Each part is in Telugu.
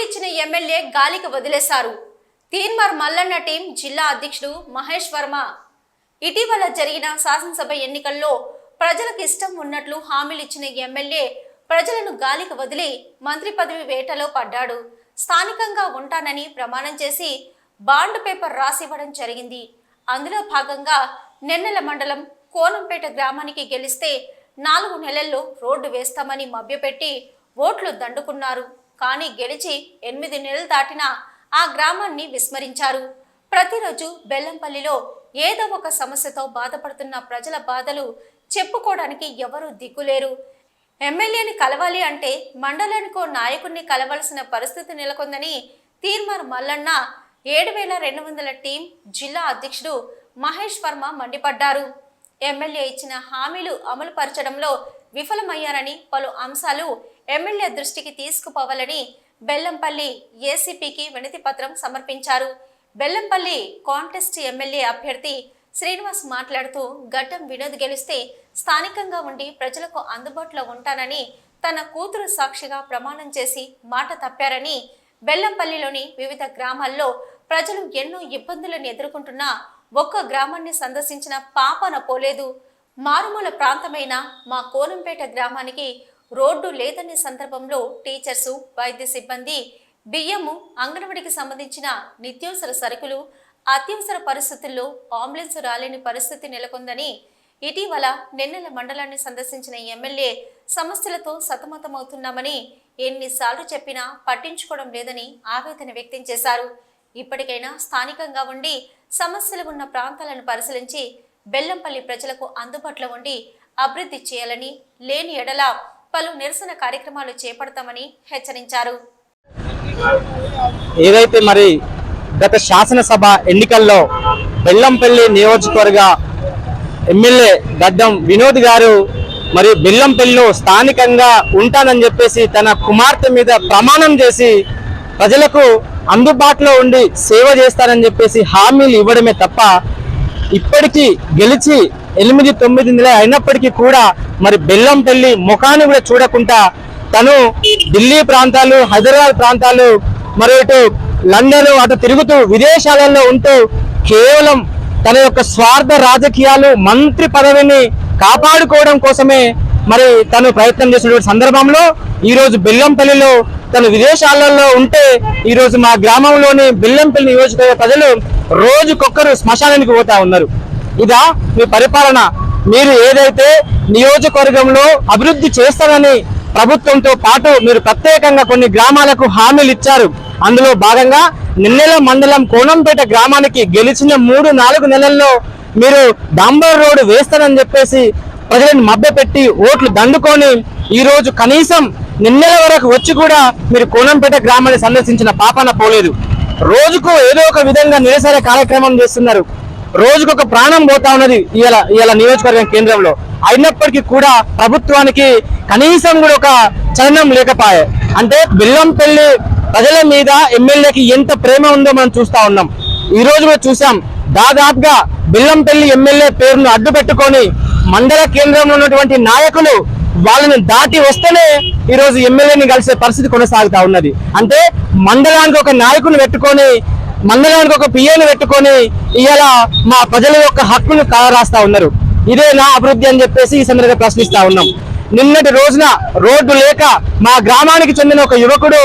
ఇచ్చిన ఎమ్మెల్యే గాలికి వదిలేశారు. తీన్మార్ మల్లన్న టీం జిల్లా అధ్యక్షుడు మహేష్ వర్మ ఇటీవల జరిగిన శాసనసభ ఎన్నికల్లో ప్రజలకు ఇష్టం ఉన్నట్లు హామీలు ఇచ్చిన ఎమ్మెల్యే ప్రజలను గాలికి వదిలి మంత్రి పదవి వేటలో పడ్డాడు. స్థానికంగా ఉంటానని ప్రమాణం చేసి బాండ్ పేపర్ రాసివ్వడం జరిగింది. అందులో భాగంగా నెన్నెల మండలం కోనంపేట గ్రామానికి గెలిస్తే 4 నెలల్లో రోడ్డు వేస్తామని మభ్యపెట్టి ఓట్లు దండుకున్నారు. కానీ గెలిచి 8 నెలలు దాటినా ఆ గ్రామాన్ని విస్మరించారు. ప్రతిరోజు బెల్లంపల్లిలో ఏదో ఒక సమస్యతో బాధపడుతున్న ప్రజల బాధలు చెప్పుకోవడానికి ఎవరూ దిక్కులేరు. ఎమ్మెల్యేని కలవాలి అంటే మండలానికో నాయకుడిని కలవాల్సిన పరిస్థితి నెలకొందని తీన్మార్ మల్లన్న 7200 టీం జిల్లా అధ్యక్షుడు మహేష్ వర్మ మండిపడ్డారు. ఎమ్మెల్యే ఇచ్చిన హామీలు అమలు పరచడంలో విఫలమయ్యారని, పలు అంశాలు ఎమ్మెల్యే దృష్టికి తీసుకుపోవాలని బెల్లంపల్లి ఏసీపీకి వినతి పత్రం సమర్పించారు. బెల్లంపల్లి కాంటెస్ట్ ఎమ్మెల్యే అభ్యర్థి శ్రీనివాస్ మాట్లాడుతూ, గడ్డం వినోద్ గెలిస్తే స్థానికంగా ఉండి ప్రజలకు అందుబాటులో ఉంటానని తన కూతురు సాక్షిగా ప్రమాణం చేసి మాట తప్పారని, బెల్లంపల్లిలోని వివిధ గ్రామాల్లో ప్రజలు ఎన్నో ఇబ్బందులను ఎదుర్కొంటున్నా ఒక్క గ్రామాన్ని సందర్శించిన పాపన పోలేదు. మారుమూల ప్రాంతమైన మా కోనంపేట గ్రామానికి రోడ్డు లేదనే సందర్భంలో టీచర్సు, వైద్య సిబ్బంది, బియ్యము, అంగన్వాడికి సంబంధించిన నిత్యావసర సరుకులు, అత్యవసర పరిస్థితుల్లో అంబులెన్స్ రాలేని పరిస్థితి నెలకొందని, ఇటీవల నెన్నెల మండలాన్ని సందర్శించిన ఎమ్మెల్యే సమస్యలతో సతమతమవుతున్నామని ఎన్నిసార్లు చెప్పినా పట్టించుకోవడం లేదని ఆవేదన వ్యక్తం చేశారు. ఇప్పటికైనా స్థానికంగా ఉండి సమస్యలు ఉన్న ప్రాంతాలను పరిశీలించి బెల్లంపల్లి ప్రజలకు అందుబాటులో ఉండి అభివృద్ధి చేయాలని, లేని ఎడల పలు నిరసన కార్యక్రమాలు చేపడతామని హెచ్చరించారు. ఏదైతే మరి గత శాసనసభ ఎన్నికల్లో బెల్లంపల్లి నియోజకవర్గ ఎమ్మెల్యే గడ్డం వినోద్ గారు మరి బెల్లంపల్లిలో స్థానికంగా ఉంటానని చెప్పేసి తన కుమార్తె మీద ప్రమాణం చేసి ప్రజలకు అందుబాటులో ఉండి సేవ చేస్తానని చెప్పేసి హామీలు ఇవ్వడమే తప్ప ఇప్పటికీ గెలిచి 8-9 నెలలు అయినప్పటికీ కూడా మరి బెల్లంపల్లి ముఖాన్ని కూడా చూడకుండా తను ఢిల్లీ ప్రాంతాలు, హైదరాబాద్ ప్రాంతాలు, మరి ఇటు లండన్ అటు తిరుగుతూ విదేశాలలో ఉంటూ కేవలం తన యొక్క స్వార్థ రాజకీయాలు, మంత్రి పదవిని కాపాడుకోవడం కోసమే మరి తను ప్రయత్నం చేసినటువంటి సందర్భంలో ఈరోజు బెల్లంపల్లిలో తను విదేశాలలో ఉంటే ఈరోజు మా గ్రామంలోని బెల్లంపల్లి నియోజకవర్గ ప్రజలు రోజుకొక్కరు శ్మశానానికి పోతా ఉన్నారు. ఇదా మీ పరిపాలన? మీరు ఏదైతే నియోజకవర్గంలో అభివృద్ధి చేస్తారని ప్రభుత్వంతో పాటు మీరు ప్రత్యేకంగా కొన్ని గ్రామాలకు హామీలు ఇచ్చారు. అందులో భాగంగా నెన్నెల మండలం కోనంపేట గ్రామానికి గెలిచిన 3-4 నెలల్లో మీరు డాంబర్ రోడ్డు వేస్తారని చెప్పేసి ప్రజలను మభ్యపెట్టి ఓట్లు దండుకొని ఈరోజు కనీసం నిన్నెల వరకు వచ్చి కూడా మీరు కోనంపేట గ్రామాన్ని సందర్శించిన పాపాన పోలేదు. రోజుకు ఏదో ఒక విధంగా నిరసన కార్యక్రమం చేస్తున్నారు. రోజుకొక ప్రాణం పోతా ఉన్నది ఇవాళ నియోజకవర్గం కేంద్రంలో. అయినప్పటికీ కూడా ప్రభుత్వానికి కనీసం కూడా ఒక చలనం లేకపోయే. అంటే బెల్లంపల్లి ప్రజల మీద ఎమ్మెల్యేకి ఎంత ప్రేమ ఉందో మనం చూస్తా ఉన్నాం. ఈ రోజు కూడా చూసాం, దాదాపుగా బెల్లంపల్లి ఎమ్మెల్యే పేరును అడ్డు పెట్టుకొని మండల కేంద్రంలో ఉన్నటువంటి నాయకులు వాళ్ళని దాటి వస్తేనే ఈరోజు ఎమ్మెల్యేని కలిసే పరిస్థితి కొనసాగుతా ఉన్నది. అంటే మండలానికి ఒక నాయకుని పెట్టుకొని, మండలానికి ఒక పిఏని పెట్టుకొని ఇవాళ మా ప్రజల యొక్క హక్కును కారాస్తా ఉన్నారు. ఇదే నా అభివృద్ధి అని చెప్పేసి ఈ సందర్భంగా ప్రశ్నిస్తా ఉన్నాం. నిన్నటి రోజున రోడ్డు లేక మా గ్రామానికి చెందిన ఒక యువకుడు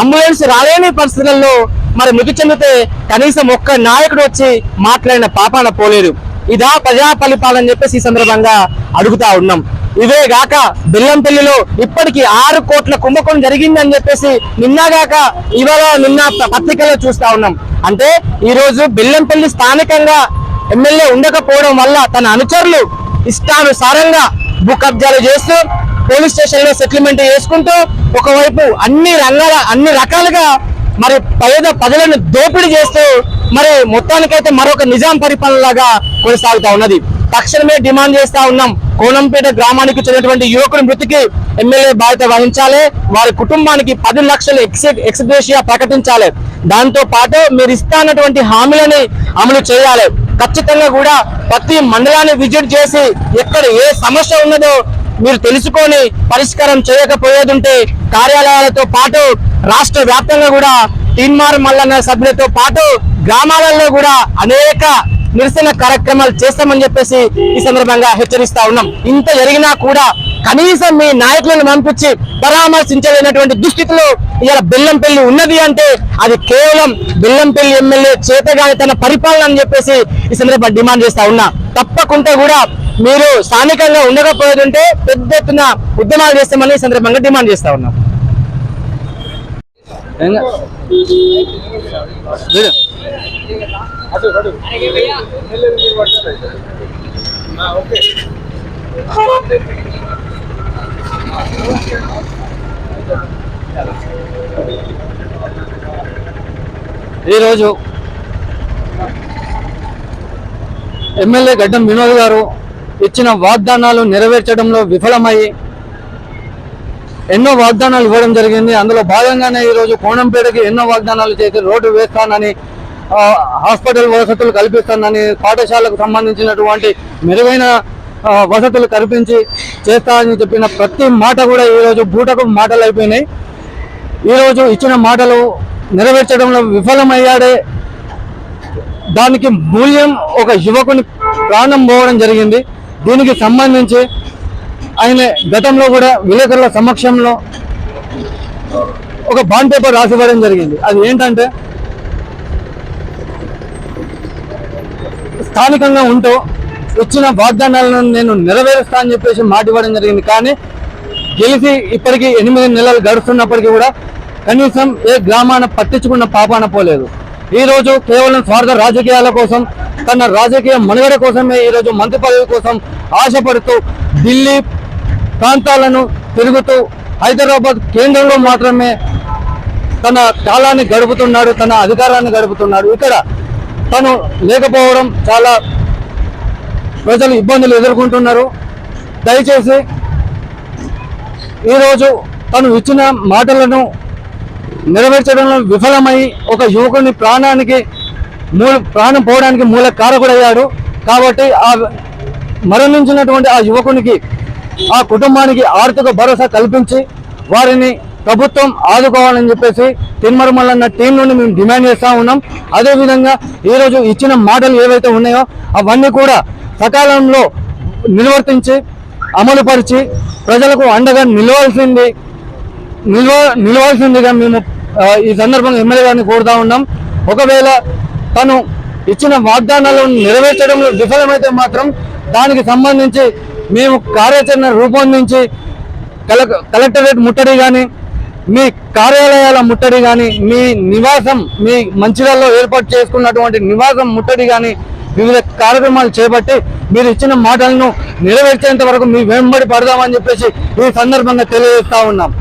అంబులెన్స్ రాలేని పరిస్థితులలో మరి మృతి చెందితే కనీసం ఒక్క నాయకుడు వచ్చి మాట్లాడిన పాపాన పోలేదు. ఇదా ప్రజా పరిపాలన అని చెప్పేసి ఈ సందర్భంగా అడుగుతా ఉన్నాం. ఇవే గాక బెల్లంపల్లిలో ఇప్పటికీ 6 కోట్ల కుంభకోణం జరిగిందని చెప్పేసి నిన్న పత్రికల్లో చూస్తా ఉన్నాం. అంటే ఈ రోజు బెల్లంపల్లి స్థానికంగా ఎమ్మెల్యే ఉండకపోవడం వల్ల తన అనుచరులు ఇష్టానుసారంగా భూ కబ్జాలు చేస్తూ పోలీస్ స్టేషన్ లో సెటిల్మెంట్ చేసుకుంటూ ఒకవైపు అన్ని రకాలుగా మరి పేద ప్రజలను దోపిడీ చేస్తూ మరి మొత్తానికైతే మరొక నిజాం పరిపాలన లాగా కొనసాగుతా ఉన్నది. తక్షణమే డిమాండ్ చేస్తా ఉన్నాం, కోనంపేట గ్రామానికి చెందినటువంటి యువకుడి మృతికి ఎమ్మెల్యే బాధ్యత వహించాలి. వారి కుటుంబానికి 10 లక్షలు ఎక్స్గ్రేషియా ప్రకటించాలి. దాంతో పాటు మీరు ఇస్తానటువంటి హామీలని అమలు చేయాలి. ఖచ్చితంగా కూడా ప్రతి మండలాన్ని విజిట్ చేసి ఎక్కడ ఏ సమస్య ఉన్నదో మీరు తెలుసుకొని పరిష్కారం చేయకపోయేదుంటే కార్యాలయాలతో పాటు రాష్ట్ర వ్యాప్తంగా కూడా తీన్మార్ మల్లన్న సభ్యులతో పాటు గ్రామాలలో కూడా అనేక నిరసన కార్యక్రమాలు చేస్తామని చెప్పేసి ఈ సందర్భంగా హెచ్చరిస్తా ఉన్నాం. ఇంత జరిగినా కూడా కనీసం మీ నాయకులను పంపించి పరామర్శించలేనటువంటి దుస్థితిలో ఇవాళ బెల్లంపల్లి ఉన్నది అంటే అది కేవలం బెల్లంపల్లి ఎమ్మెల్యే చేతగాని తన పరిపాలన అని చెప్పేసి ఈ సందర్భంగా డిమాండ్ చేస్తా ఉన్నా. తప్పకుండా కూడా మీరు స్థానికంగా ఉండకపోతుంటే పెద్ద ఎత్తున ఉద్యమాలు చేస్తామని ఈ సందర్భంగా డిమాండ్ చేస్తా ఉన్నాం. ఈరోజు ఎమ్మెల్యే గడ్డం వినోద్ గారు ఇచ్చిన వాగ్దానాలు నెరవేర్చడంలో విఫలమయ్యి ఎన్నో వాగ్దానాలు ఇవ్వడం జరిగింది. అందులో భాగంగానే ఈరోజు కోణంపేటకి ఎన్నో వాగ్దానాలు చేసి రోడ్డు వేస్తానని, హాస్పిటల్ వసతులు కల్పిస్తానని, పాఠశాలకు సంబంధించినటువంటి మెరుగైన వసతులు కల్పించి చేస్తానని చెప్పిన ప్రతి మాట కూడా ఈరోజు బూటకు మాటలు అయిపోయినాయి. ఈరోజు ఇచ్చిన మాటలు నెరవేర్చడంలో విఫలమయ్యాడే. దానికి మూల్యం ఒక యువకుని ప్రాణం పోవడం జరిగింది. దీనికి సంబంధించి ఆయన గతంలో కూడా విలేకరుల సమక్షంలో ఒక బాండ్ పేపర్ రాసివ్వడం జరిగింది. అది ఏంటంటే, స్థానికంగా ఉంటూ ఇచ్చిన వాగ్దానాలను నేను నెరవేరుస్తా అని చెప్పేసి మాట ఇవ్వడం జరిగింది. కానీ గెలిచి ఇప్పటికీ 8 నెలలు గడుస్తున్నప్పటికీ కూడా కనీసం ఏ గ్రామాన పట్టించుకున్న పాపాన పోలేదు. ఈరోజు కేవలం స్వార్థ రాజకీయాల కోసం, తన రాజకీయ మనుగడ కోసమే ఈరోజు మంత్రి పదవి కోసం ఆశపడుతూ ఢిల్లీ ప్రాంతాలను తిరుగుతూ హైదరాబాద్ కేంద్రంలో మాత్రమే తన కాలాన్ని గడుపుతున్నాడు, తన అధికారాన్ని గడుపుతున్నాడు. ఇక్కడ తను లేకపోవడం చాలా ప్రజలు ఇబ్బందులు ఎదుర్కొంటున్నారు. దయచేసి ఈరోజు తను ఇచ్చిన మాటలను నెరవేర్చడంలో విఫలమై ఒక యువకుని ప్రాణం పోవడానికి మూల కారకుడయ్యాడు. కాబట్టి ఆ మరణించినటువంటి ఆ యువకునికి, ఆ కుటుంబానికి ఆర్థిక భరోసా కల్పించి వారిని ప్రభుత్వం ఆదుకోవాలని చెప్పేసి తీన్మార్ మల్లన్న టీం నుండి మేము డిమాండ్ చేస్తూ ఉన్నాం. అదేవిధంగా ఈరోజు ఇచ్చిన మాటలు ఏవైతే ఉన్నాయో అవన్నీ కూడా సకాలంలో నిర్వర్తించి అమలుపరిచి ప్రజలకు అండగా నిలవాల్సిందిగా మేము ఈ సందర్భంగా ఎమ్మెల్యే గారిని కోరుతా ఉన్నాం. ఒకవేళ తను ఇచ్చిన వాగ్దానాలను నెరవేర్చడంలో విఫలమైతే మాత్రం దానికి సంబంధించి మేము కార్యాచరణ రూపొందించి కలెక్టరేట్ ముట్టడి కానీ, మీ కార్యాలయాల ముట్టడి కానీ, మీ నివాసం, మీ మంచిర్యాలలో ఏర్పాటు చేసుకున్నటువంటి నివాసం ముట్టడి కానీ వివిధ కార్యక్రమాలు చేపట్టి మీరు ఇచ్చిన మాటలను నెరవేర్చేంత వరకు మీ వెంబడి పడదామని చెప్పేసి ఈ సందర్భంగా తెలియజేస్తా ఉన్నాం.